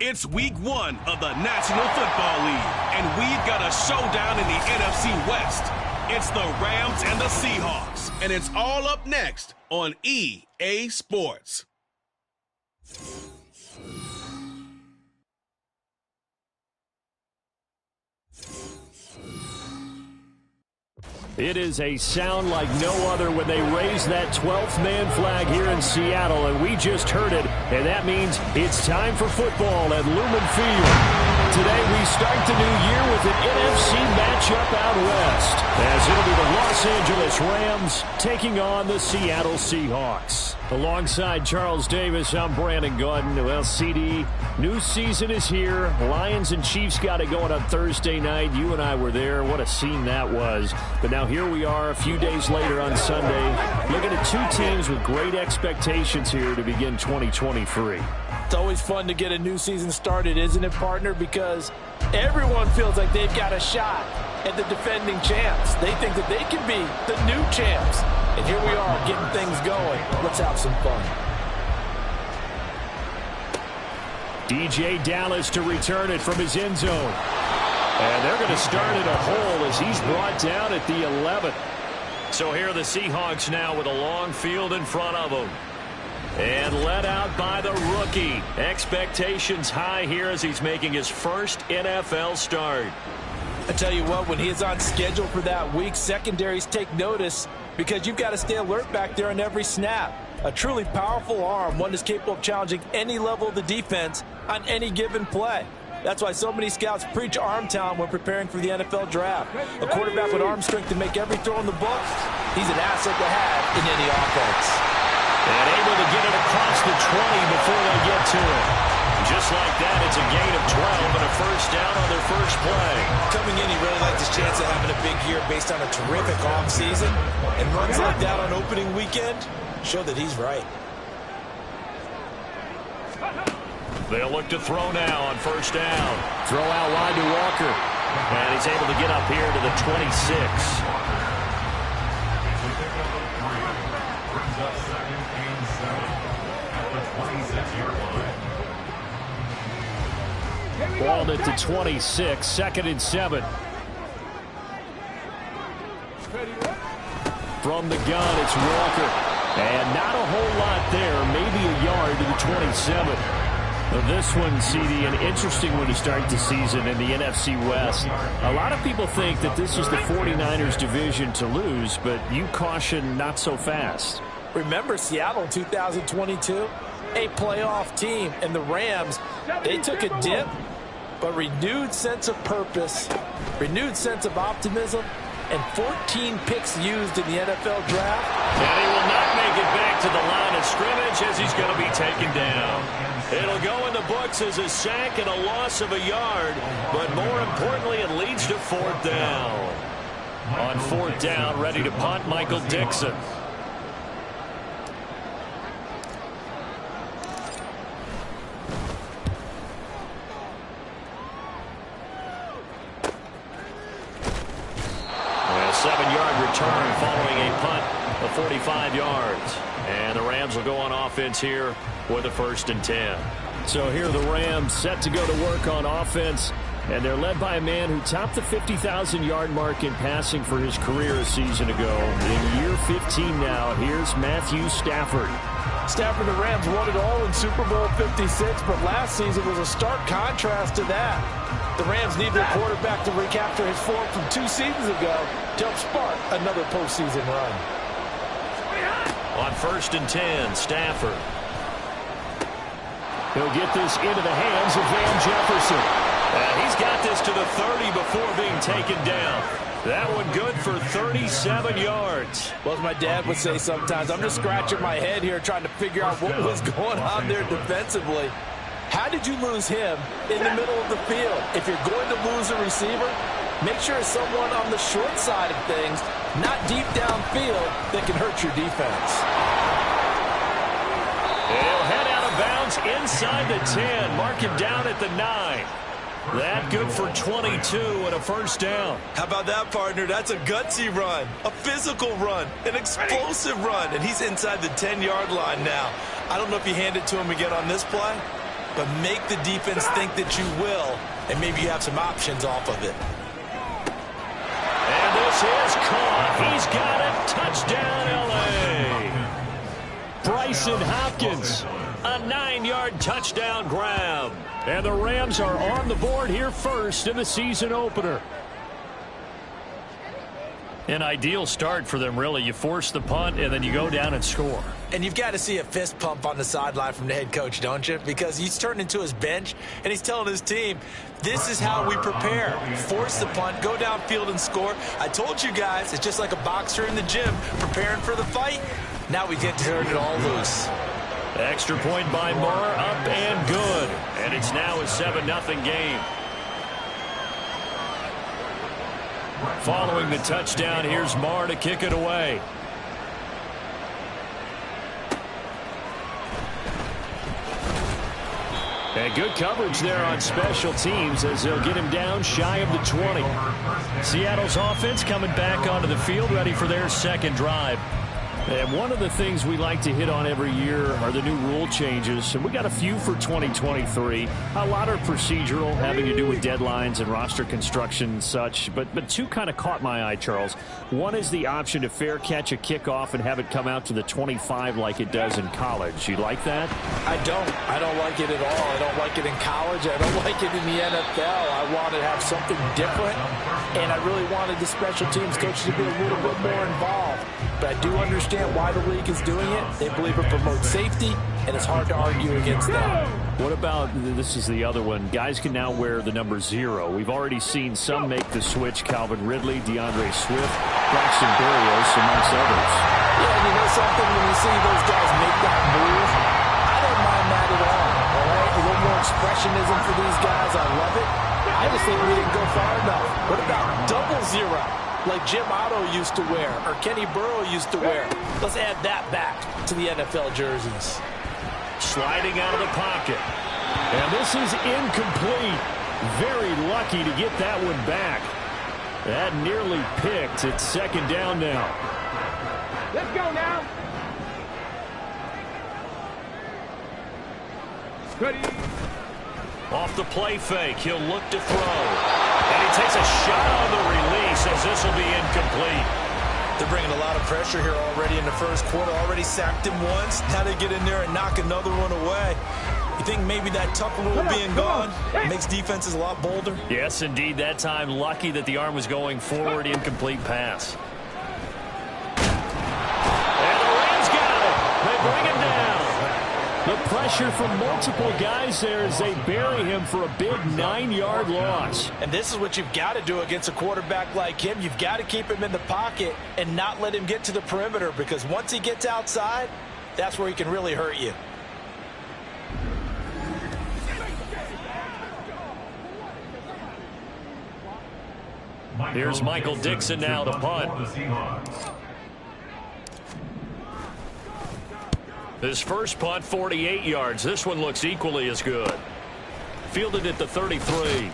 It's week 1 of the National Football League, and we've got a showdown in the NFC West. It's the Rams and the Seahawks, and it's all up next on EA Sports. It is a sound like no other when they raise that 12th man flag here in Seattle, and we just heard it, and that means it's time for football at Lumen Field. Today we start the new year with an NFC matchup out west, as it'll be the Los Angeles Rams taking on the Seattle Seahawks. Alongside Charles Davis, I'm Brandon Gordon. Well, CD, new season is here. Lions and Chiefs got it going on Thursday night. You and I were there. What a scene that was. But now here we are a few days later on Sunday, looking at two teams with great expectations here to begin 2023. It's always fun to get a new season started, isn't it, partner? Because everyone feels like they've got a shot at the defending champs. They think that they can be the new champs. And here we are getting things going. Let's have some fun. DJ Dallas to return it from his end zone. And they're going to start at a hole as he's brought down at the 11. So here are the Seahawks now with a long field in front of them. And led out by the rookie. Expectations high here as he's making his first NFL start. I tell you what, when he is on schedule for that week, secondaries take notice because you've got to stay alert back there on every snap. A truly powerful arm, one that's capable of challenging any level of the defense on any given play. That's why so many scouts preach arm talent when preparing for the NFL draft. A quarterback with arm strength to make every throw in the book, he's an asset to have in any offense. And able to get it across the 20 before they get to it. Just like that, it's a gain of 12 and a first down on their first play. Coming in, he really liked his chance of having a big year based on a terrific offseason. And runs like that on opening weekend show that he's right. They'll look to throw now on first down. Throw out wide to Walker. And he's able to get up here to the 26. Balled at the 26, 2nd and 7. From the gun, it's Walker. And not a whole lot there, maybe a yard to the 27. This one, CD, an interesting one to start the season in the NFC West. A lot of people think that this is the 49ers division to lose, but you caution not so fast. Remember Seattle in 2022? A playoff team, and the Rams, they took a dip, but renewed sense of purpose, renewed sense of optimism, and 14 picks used in the NFL draft. And he will not make it back to the line of scrimmage as he's going to be taken down. It'll go in the books as a sack and a loss of a yard, but more importantly, it leads to 4th down. On 4th down, ready to punt, Michael Dixon. A 7-yard return following a punt of 45 yards. And the Rams will go on offense here with a 1st and 10. So here the Rams set to go to work on offense. And they're led by a man who topped the 50,000-yard mark in passing for his career a season ago. In year 15 now, here's Matthew Stafford. Stafford, the Rams won it all in Super Bowl 56, but last season was a stark contrast to that. The Rams need their quarterback to recapture his form from 2 seasons ago to help spark another postseason run. On 1st and 10, Stafford. He'll get this into the hands of Van Jefferson. And he's got this to the 30 before being taken down. That one good for 37 yards. Well, as my dad would say sometimes, I'm just scratching my head here trying to figure out what was going on there defensively. How did you lose him in the middle of the field? If you're going to lose a receiver, make sure it's someone on the short side of things, not deep downfield, that can hurt your defense. He'll head out of bounds inside the 10. Mark him down at the 9. That good for 22 and a 1st down. How about that, partner? That's a gutsy run, a physical run, an explosive run, and he's inside the 10-yard line now. I don't know if you hand it to him again on this play, but make the defense think that you will, and maybe you have some options off of it. And this is caught. He's got it. Touchdown, L.A. Bryson Hopkins, a 9-yard touchdown grab. And the Rams are on the board here first in the season opener. An ideal start for them, really. You force the punt, and then you go down and score. And you've got to see a fist pump on the sideline from the head coach, don't you? Because he's turned into his bench, and he's telling his team, this is how we prepare. Force the punt, go downfield and score. I told you guys, it's just like a boxer in the gym preparing for the fight. Now we get to turn it all loose. Extra point by Marr, up and good. And it's now a 7-0 game. Following the touchdown, here's Marr to kick it away. And good coverage there on special teams as they'll get him down shy of the 20. Seattle's offense coming back onto the field, ready for their second drive. And one of the things we like to hit on every year are the new rule changes. And we got a few for 2023. A lot are procedural, having to do with deadlines and roster construction and such. But two kind of caught my eye, Charles. One is the option to fair catch a kickoff and have it come out to the 25 like it does in college. You like that? I don't like it at all. I don't like it in college. I don't like it in the NFL. I want to have something different. And I really wanted the special teams coaches to be a little bit more involved. But I do understand why the league is doing it. They believe it promotes safety, and it's hard to argue against that. What about, this is the other one, guys can now wear the number 0. We've already seen some make the switch, Calvin Ridley, DeAndre Swift, Braxton Berrios, amongst others. Yeah, and you know something, when you see those guys make that move, I don't mind that at all right? A little more expressionism for these guys, I love it. I just think we didn't go far enough. What about double 0? Like Jim Otto used to wear, or Kenny Burrow used to wear. Let's add that back to the NFL jerseys. Sliding out of the pocket. And this is incomplete. Very lucky to get that one back. That nearly picked. It's second down now. Let's go now. Ready. Off the play fake, he'll look to throw. And he takes a shot on the release as this will be incomplete. They're bringing a lot of pressure here already in the first quarter. Already sacked him once. Now they get in there and knock another one away. You think maybe that tuck rule being gone makes defenses a lot bolder? Yes, indeed. That time, lucky that the arm was going forward. Incomplete pass. And the Rams got it. They bring him down. The pressure from multiple guys there as they bury him for a big 9-yard loss. And this is what you've got to do against a quarterback like him. You've got to keep him in the pocket and not let him get to the perimeter, because once he gets outside, that's where he can really hurt you. Here's Michael Dixon now to punt. His first punt, 48 yards. This one looks equally as good. Fielded at the 33.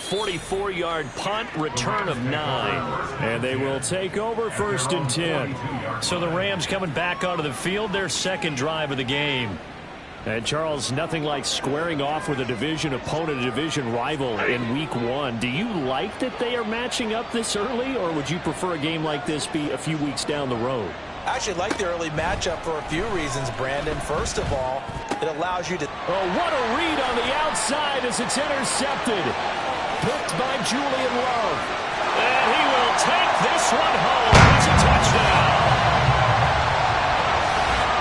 44-yard punt, return of 9. And they will take over first and 10. So the Rams coming back onto the field, their second drive of the game. And, Charles, nothing like squaring off with a division opponent, a division rival in Week 1. Do you like that they are matching up this early, or would you prefer a game like this be a few weeks down the road? I actually like the early matchup for a few reasons, Brandon. First of all, it allows you to... Oh, what a read on the outside as it's intercepted. Picked by Julian Love. And he will take this one home. It's a touchdown.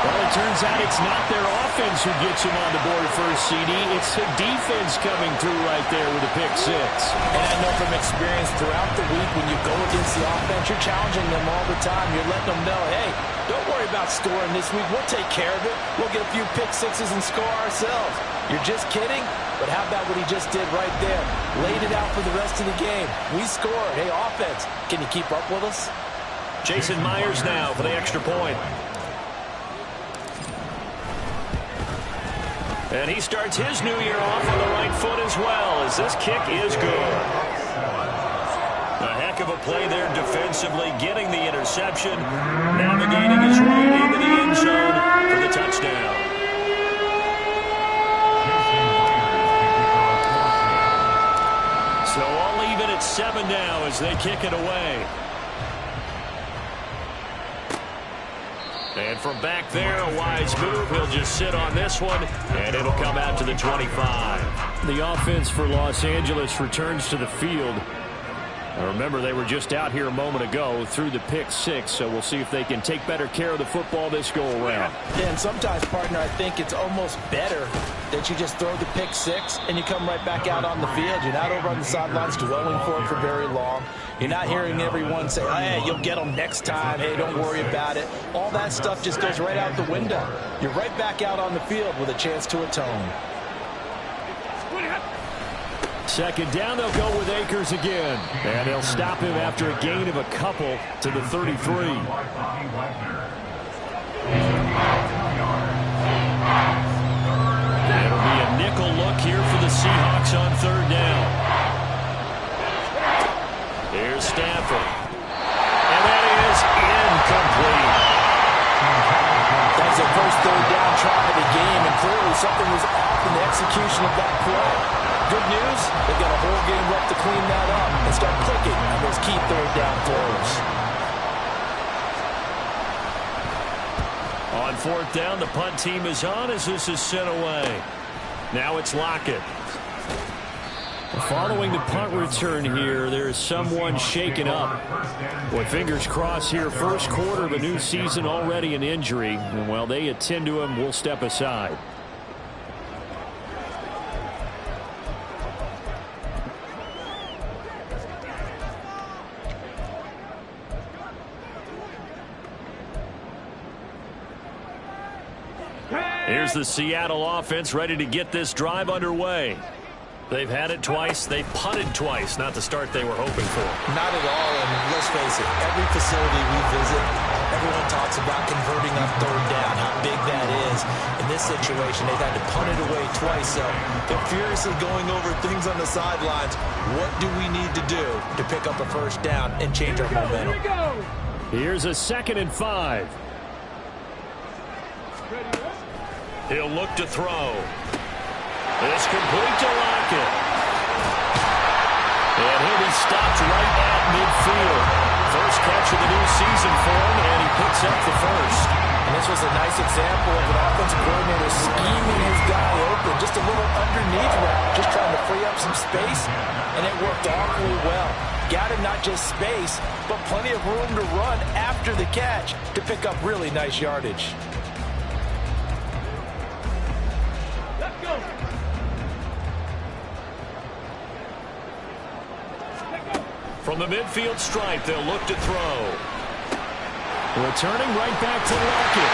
Well, it turns out it's not their offense who gets him on the board first, CD. It's the defense coming through right there with a pick 6. And I know from experience throughout the week, when you go against the offense, you're challenging them all the time. You're letting them know, hey, don't worry about scoring this week. We'll take care of it. We'll get a few pick 6s and score ourselves. You're just kidding? But how about what he just did right there? Laid it out for the rest of the game. We scored. Hey, offense, can you keep up with us? Jason Myers now for the extra point. And he starts his new year off on the right foot as well, as this kick is good. A heck of a play there defensively, getting the interception, navigating his way into the end zone for the touchdown. line now as they kick it away. And from back there, a wise move. He'll just sit on this one, and it'll come out to the 25. The offense for Los Angeles returns to the field. Now remember, they were just out here a moment ago through the pick six, so we'll see if they can take better care of the football this go-around. Yeah, and sometimes, partner, I think it's almost better that you just throw the pick six and you come right back out on the field. You're not over on the sidelines dwelling for it for very long. You're not hearing everyone say, hey, you'll get them next time. Hey, don't worry about it. All that stuff just goes right out the window. You're right back out on the field with a chance to atone. Second down, they'll go with Akers again. And they'll stop him after a gain of a couple to the 33. It'll be a nickel look here for the Seahawks on third down. Here's Stafford. And that is incomplete. That's their first third down try of the game, and clearly something was off in the execution of that play. Good news, they've got a whole game left to clean that up and start clicking on those key third down throws. On fourth down, the punt team is on as this is sent away. Now it's Lockett. Following the punt return here, there is someone shaken up. Boy, fingers crossed here. First quarter of a new season, already an injury. And while they attend to him, we'll step aside. Here's the Seattle offense ready to get this drive underway. They've had it twice. They've punted twice. Not the start they were hoping for. Not at all, and let's face it, every facility we visit, everyone talks about converting on third down, how big that is. In this situation, they've had to punt it away twice, so they're furiously going over things on the sidelines. What do we need to do to pick up a first down and change our momentum? Here's a 2nd and 5. He'll look to throw. It's complete to Lockett. And he'll be stopped right at midfield. First catch of the new season for him, and he picks up the first. And this was a nice example of an offensive coordinator scheming his guy open. Just a little underneath route, just trying to free up some space, and it worked awfully well. Got him not just space, but plenty of room to run after the catch to pick up really nice yardage. From the midfield stripe, they'll look to throw. Returning right back to Lockett.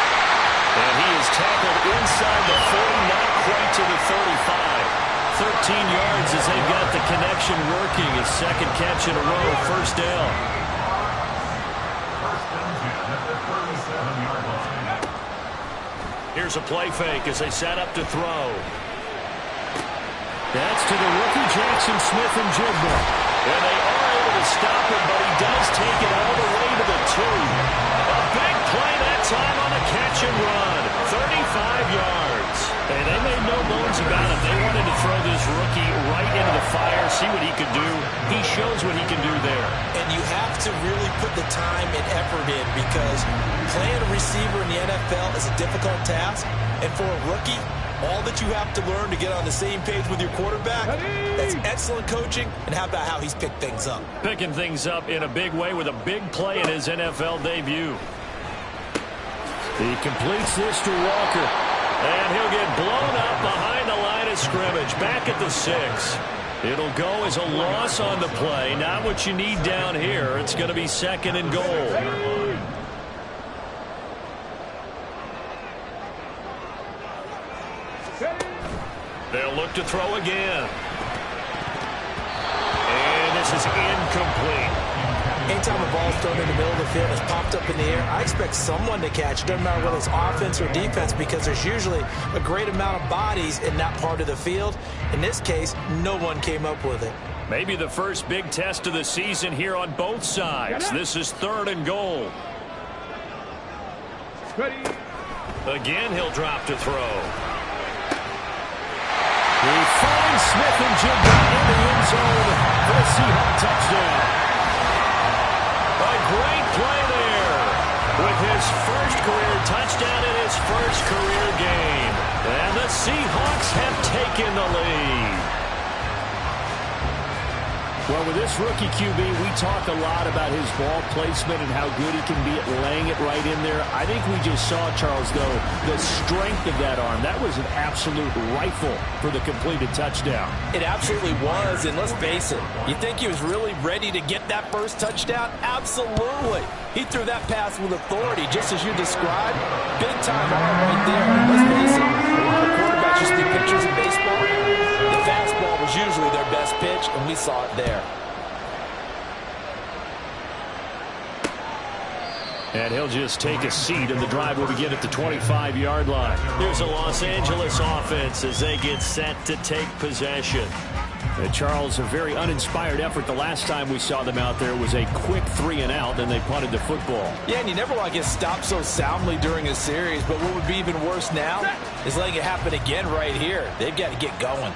And he is tackled inside the 40, not quite to the 35. 13 yards as they've got the connection working. His second catch in a row, first down. Here's a play fake as they set up to throw. That's to the rookie Jackson Smith-Njigba. And they are able to stop him, but he does take it all the way to the 2. A big play that time on a catch and run. 35 yards. And they made no bones about it. They wanted to throw this rookie right into the fire, see what he could do. He shows what he can do there. And you have to really put the time and effort in, because playing a receiver in the NFL is a difficult task. And for a rookie, all that you have to learn to get on the same page with your quarterback, that's excellent coaching. And how about how he's picked things up? Picking things up in a big way with a big play in his NFL debut. He completes this to Walker. And he'll get blown up behind the line of scrimmage. Back at the 6. It'll go as a loss on the play. Not what you need down here. It's going to be 2nd and goal. They'll look to throw again. And this is incomplete. Anytime a ball's thrown in the middle of the field, it's popped up in the air, I expect someone to catch it. Doesn't matter whether it's offense or defense, because there's usually a great amount of bodies in that part of the field. In this case, no one came up with it. Maybe the first big test of the season here on both sides. This is 3rd and goal. Again, he'll drop to throw. He finds Smith and Jigba in the end zone for a Seahawks touchdown. A great play there with his first career touchdown in his first career game. And the Seahawks have taken the lead. Well, with this rookie QB, we talk a lot about his ball placement and how good he can be at laying it right in there. I think we just saw, Charles, though, the strength of that arm. That was an absolute rifle for the completed touchdown. It absolutely was, and let's face it, you think he was really ready to get that first touchdown? Absolutely. He threw that pass with authority, just as you described. Big-time arm right there. And let's face it, a lot of quarterbacks just be pictures in baseball. The fastball was usually their best pitch, and we saw it there. And he'll just take a seat, and the drive will begin at the 25-yard line. Here's a Los Angeles offense as they get set to take possession. Charles, a very uninspired effort. The last time we saw them out there was a quick 3-and-out, then they punted the football. Yeah, and you never want to get stopped so soundly during a series, but what would be even worse now is letting it happen again right here. They've got to get going.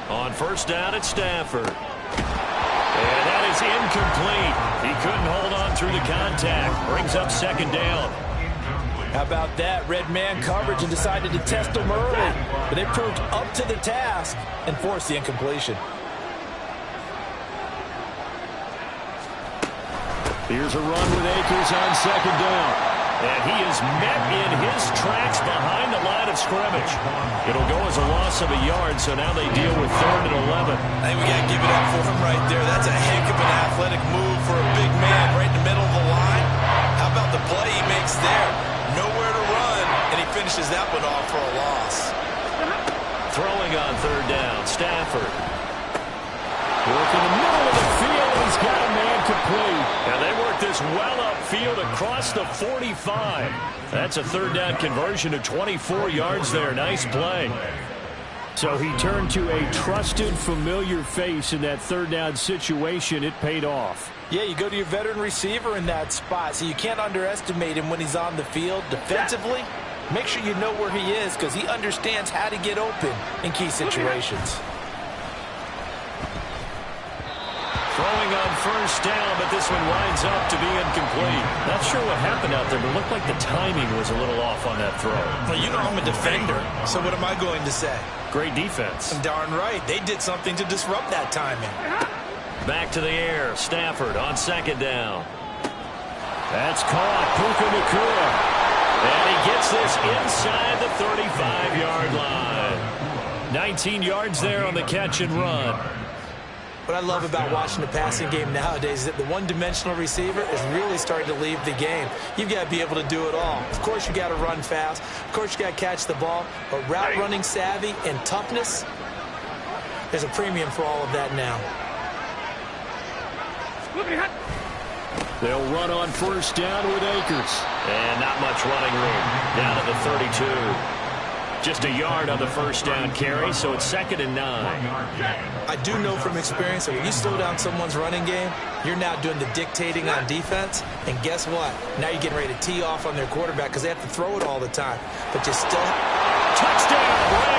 On first down, it's Stafford. And that is incomplete. He couldn't hold on through the contact. Brings up second down. How about that? Red man coverage and decided to test them early. But they proved up to the task and forced the incompletion. Here's a run with Akers on second down. And he is met in his tracks behind the line of scrimmage. It'll go as a loss of a yard, so now they deal with 3rd and 11. I think we got to give it up for him right there. That's a heck of an athletic move for a big man right in the middle of the line. How about the play he makes there? Nowhere to run, and he finishes that one off for a loss. Throwing on 3rd down, Stafford. Work in the middle of the field. He's got a man complete. And they work this well upfield across the 45. That's a 3rd down conversion of 24 yards there. Nice play. So he turned to a trusted, familiar face in that 3rd down situation. It paid off. Yeah, you go to your veteran receiver in that spot, so you can't underestimate him when he's on the field defensively. Make sure you know where he is because he understands how to get open in key situations. Throwing on first down, but this one winds up to be incomplete. Not sure what happened out there, but it looked like the timing was a little off on that throw. Well, you know I'm a defender, so what am I going to say? Great defense. Darn right. They did something to disrupt that timing. Back to the air. Stafford on second down. That's caught. Puka Nacua. And he gets this inside the 35-yard line. 19 yards there on the catch and run. What I love about watching the passing game nowadays is that the one-dimensional receiver is really starting to leave the game. You've got to be able to do it all. Of course, you got to run fast. Of course, you got to catch the ball. But route running savvy and toughness, there's a premium for all of that now. They'll run on first down with Akers. And not much running room. Down at the 32. Just a yard on the first down carry, so it's 2nd and 9. I do know from experience that when you slow down someone's running game, you're now doing the dictating on defense. And guess what? Now you're getting ready to tee off on their quarterback because they have to throw it all the time. But you still... Touchdown,